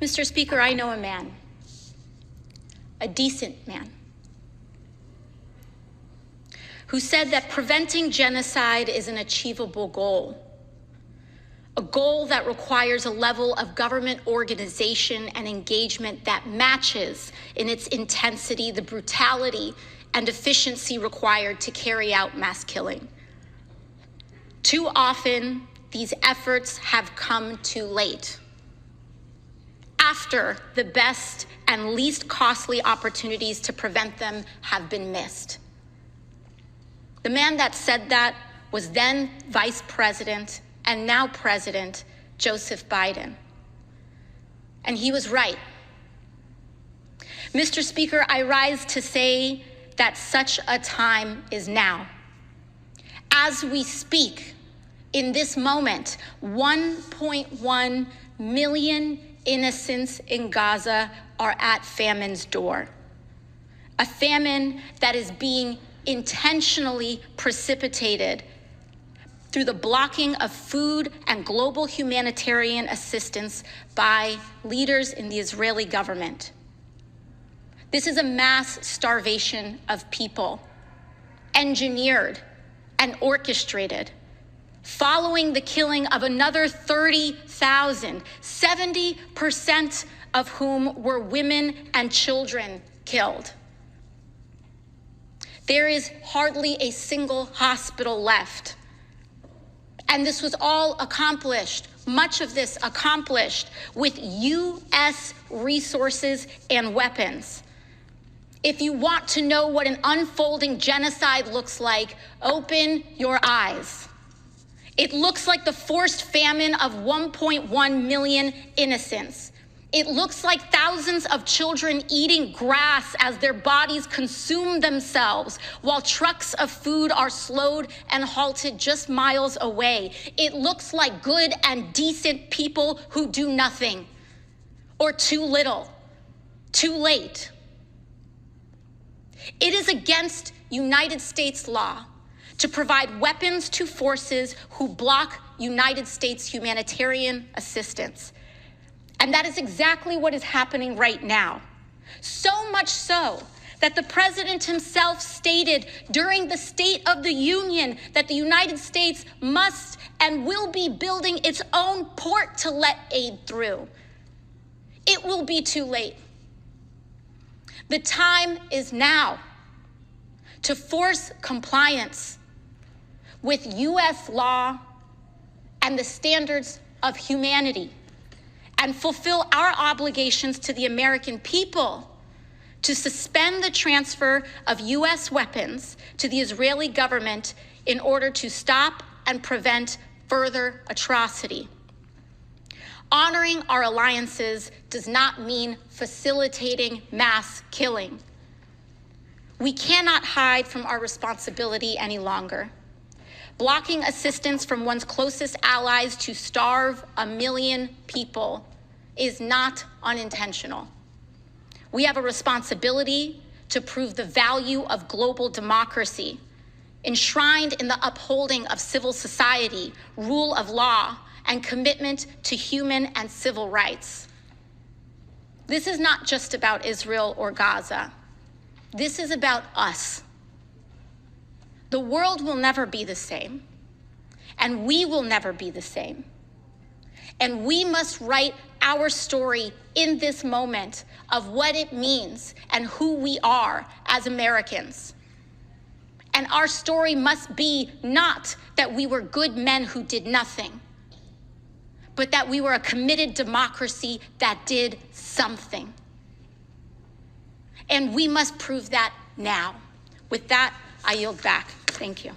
Mr. Speaker, I know a man, a decent man, who said that preventing genocide is an achievable goal, a goal that requires a level of government organization and engagement that matches in its intensity the brutality and efficiency required to carry out mass killing. Too often, these efforts have come too late, after the best and least costly opportunities to prevent them have been missed. The man that said that was then Vice President and now President Joseph Biden. And he was right. Mr. Speaker, I rise to say that such a time is now. As we speak, in this moment, 1.1 million innocents in Gaza are at famine's door. A famine that is being intentionally precipitated through the blocking of food and global humanitarian assistance by leaders in the Israeli government. This is a mass starvation of people, engineered and orchestrated, following the killing of another 30,000, 70% of whom were women and children killed. There is hardly a single hospital left. And this was all accomplished, much of this accomplished with U.S. resources and weapons. If you want to know what an unfolding genocide looks like, open your eyes. It looks like the forced famine of 1.1 million innocents. It looks like thousands of children eating grass as their bodies consume themselves while trucks of food are slowed and halted just miles away. It looks like good and decent people who do nothing, or too little, too late. It is against United States law to provide weapons to forces who block United States humanitarian assistance. And that is exactly what is happening right now. So much so that the president himself stated during the State of the Union that the United States must and will be building its own port to let aid through. It will be too late. The time is now to force compliance with U.S. law and the standards of humanity, and fulfill our obligations to the American people to suspend the transfer of U.S. weapons to the Israeli government in order to stop and prevent further atrocity. Honoring our alliances does not mean facilitating mass killing. We cannot hide from our responsibility any longer. Blocking assistance from one's closest allies to starve 1 million people is not unintentional. We have a responsibility to prove the value of global democracy, enshrined in the upholding of civil society, rule of law, and commitment to human and civil rights. This is not just about Israel or Gaza. This is about us. The world will never be the same, and we will never be the same. And we must write our story in this moment of what it means and who we are as Americans. And our story must be not that we were good men who did nothing, but that we were a committed democracy that did something. And we must prove that now. With that, I yield back. Thank you.